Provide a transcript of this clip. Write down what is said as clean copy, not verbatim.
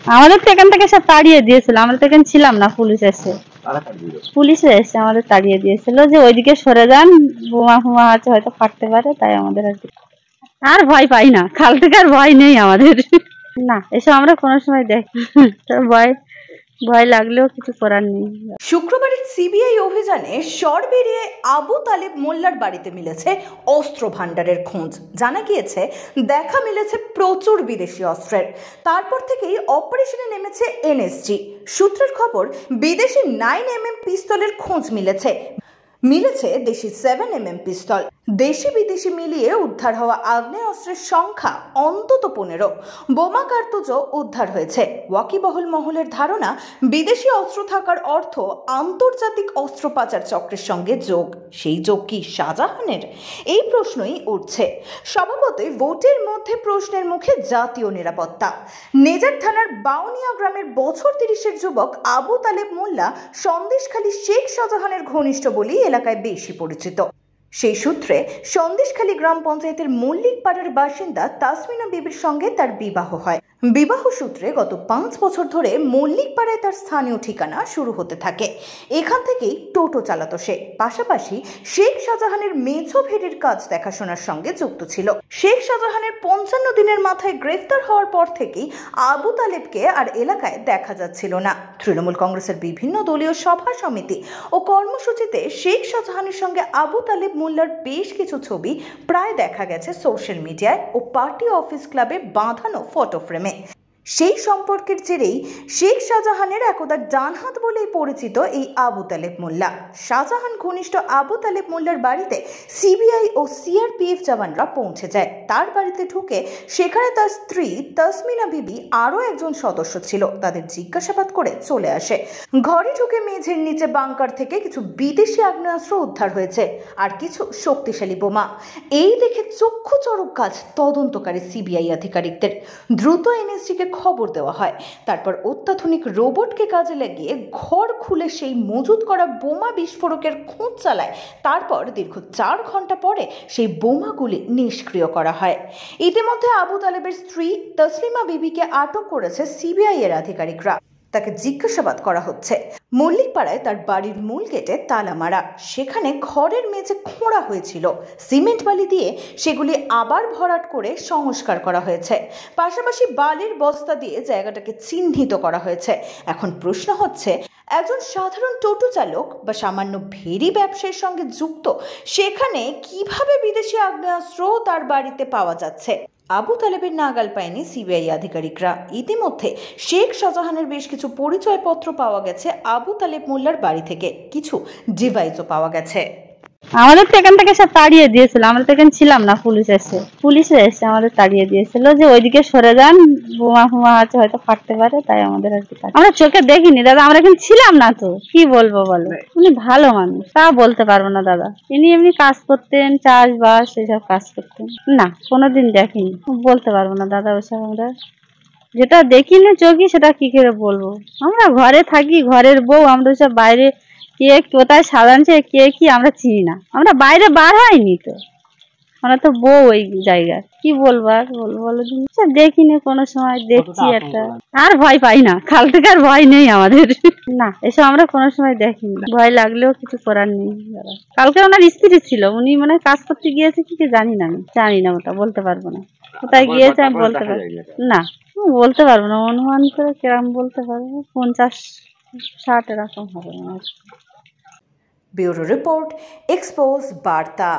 আমাদের তো এখান থেকে সব তাড়িয়ে দিয়েছিল, আমরা তো এখানে ছিলাম না। পুলিশ এসে আমাদের তাড়িয়ে দিয়েছিল যে ওইদিকে সরে যান, বোমা ফোমা আছে হয়তো ফাটতে পারে, তাই আমাদের আর ভয় পাই না। কাল থেকে আর ভয় নেই আমাদের। না, এসব আমরা কোনো সময় দেখি। ভয় ভয় লাগলেও কিছু করার নেই। শুক্রবারের সিবিআই অভিযানে সরবেরিয়ে আবু তালেব মোল্লার বাড়িতে মিলেছে অস্ত্র ভাণ্ডারের খোঁজ। জানা গিয়েছে দেখা মিলেছে প্রচুর বিদেশি অস্ত্রের। তারপর থেকেই অপারেশনে নেমেছে এনএসজি। সূত্রের খবর, বিদেশি 9mm পিস্তলের খোঁজ মিলেছে দেশি 7mm পিস্তল। দেশি বিদেশি মিলিয়ে উদ্ধার হওয়া আগ্নেয়াস্ত্রের সংখ্যা অন্তত 15। বোমা কার্তুজও উদ্ধার হয়েছে। ওয়াকিবহল মহলের ধারণা, বিদেশি অস্ত্র থাকার অর্থ আন্তর্জাতিক অস্ত্র পাচার চক্রের সঙ্গে যোগ। সেই যোগ কি শাহজাহানের? এই প্রশ্নই উঠছে। স্বভাবতই ভোটের মধ্যে প্রশ্নের মুখে জাতীয় নিরাপত্তা। নেজার থানার বাউনিয়া গ্রামের বছর 30-এর যুবক আবু তালেব মোল্লা সন্দেশখালী শেখ শাহজাহানের ঘনিষ্ঠ বলেই এলাকায় বেশি পরিচিত। সেই সূত্রে সন্দেশখালী গ্রাম পঞ্চায়েতের মল্লিক পাড়ার বাসিন্দা তাসমিনা বিবির সঙ্গে তার বিবাহ হয়। বিবাহ সূত্রে গত 5 বছর ধরে মল্লিক পাড়ায় তার স্থানীয় ঠিকানা শুরু হতে থাকে। এখান থেকেই টোটো চালাতো সে। পাশাপাশি শেখ শাহজাহানের মেঝো ভেড়ির কাজ দেখাশোনার সঙ্গে যুক্ত ছিল। শেখ শাহজাহানের 55 দিনের মাথায় গ্রেফতার হওয়ার পর থেকেই আবু তালেবকে আর এলাকায় দেখা যাচ্ছিল না। তৃণমূল কংগ্রেসের বিভিন্ন দলীয় সভা সমিতি ও কর্মসূচিতে শেখ শাহজাহানের সঙ্গে আবু তালেব মোল্লার বেশ কিছু ছবি প্রায় দেখা গেছে সোশ্যাল মিডিয়ায় ও পার্টি অফিস ক্লাবে বাঁধানো ফটো ফ্রেমে। সেই সম্পর্কের জেরেই শেখ শাহজাহানের একদা ডানহাত বলেই পরিচিত এই আবু তালেব মোল্লা। শাহজাহান ঘনিষ্ঠ আবু তালেব মোল্লার বাড়িতে সিবিআই ও সিআরপিএফ জওয়ানরা পৌঁছে যায়। তার বাড়িতে ঢুকে সেখানে তার স্ত্রী তাসমিনা বিবি আরও একজন সদস্য ছিল। তাদের জিজ্ঞাসাবাদ করে চলে আসে। ঘরে ঢুকে মেঝের নিচে বাংকার থেকে কিছু বিদেশি আগ্নেয়াস্ত্র উদ্ধার হয়েছে আর কিছু শক্তিশালী বোমা। এই দেখে চক্ষু চড়ক গাছ তদন্তকারী সিবিআই আধিকারিকদের। দ্রুত এনএসজিকে খবর দেওয়া হয়। তারপর অত্যাধুনিক রোবটকে কাজে লাগিয়ে ঘর খুলে সেই মজুত করা বোমা বিস্ফোরকের খোঁজ চালায়। তারপর দীর্ঘ 4 ঘন্টা পরে সেই বোমাগুলি নিষ্ক্রিয় করা হয়। ইতিমধ্যে আবু তালেবের স্ত্রী তসলিমা বিবিকে আটক করেছে সিবিআই এর আধিকারিকরা। তাকে জিজ্ঞাসাবাদ করা হচ্ছে। মল্লিকপাড়ায় তার বাড়ির মূল গেটে তালা মারা। সেখানে ঘরের মেঝে খোঁড়া হয়েছিল। সিমেন্ট বালি দিয়ে সেগুলি আবার ভরাট করে সংস্কার করা হয়েছে। পাশাপাশি বালির বস্তা দিয়ে জায়গাটাকে চিহ্নিত করা হয়েছে। এখন প্রশ্ন হচ্ছে, একজন সাধারণ টোটো চালক বা সামান্য ভেড়ি ব্যবসায়ীর সঙ্গে যুক্ত সেখানে কিভাবে বিদেশি আগ্নেয়াস্ত্র তার বাড়িতে পাওয়া যাচ্ছে? আবু তালেবের নাগাল পায়নি সিবিআই আধিকারিকরা। ইতিমধ্যে শেখ শাহজাহানের বেশ কিছু পরিচয়পত্র পাওয়া গেছে আবু তালেব মোল্লার বাড়ি থেকে। কিছু ডিভাইসও পাওয়া গেছে। আমাদের তো এখান থেকে সব তাড়িয়ে দিয়েছিল, আমরা তো এখানে ছিলাম না। পুলিশ এসে আমাদের তাড়িয়ে দিয়েছিল যে ওইদিকে সরে যান, বোমা ফোমা আছে হয়তো ফাটতে পারে, তাই আমাদের আর কি। আমরা চোখে দেখিনি দাদা, আমরা এখানে ছিলাম না তো কি বলবো বলো। উনি ভালো মানুষ, তা বলতে পারবো না দাদা। ইনি এমনি কাজ করতেন, চাষবাস এসব কাজ করতেন। না, কোনোদিন দেখিনি, বলতে পারবো না দাদা ওসব। আমরা যেটা দেখিনি চোখে সেটা কি করে বলবো। আমরা ঘরে থাকি, ঘরের বউ, আমরা সব বাইরে কে কোথায় সাজানছে কে কি আমরা চিনি না। আমরা বাইরে বার হয়নি তো, আমরা তো বউ ওই জায়গায়। কি বলবো আর বলবো বলো, দেখিনি কোনো সময়। দেখছি একটা, আর ভয় পাই না। কাল থেকে আর ভয় নেই আমাদের। না, এসব আমরা কোনো সময় দেখিনি। ভয় লাগলেও কিছু করার নেই। কালকে ওনার স্ত্রী ছিল, উনি মানে কাজ করতে গিয়েছে কি জানি না। আমি জানি না, ওটা বলতে পারবো না। কোথায় গিয়েছে আমি বলতে পারবো না। বলতে পারবো না, অনুমান করে কিরম বলতে পারবো। 50-60 এরকম হবে। ব্যুরো রিপোর্ট, এক্সপোজ বার্তা।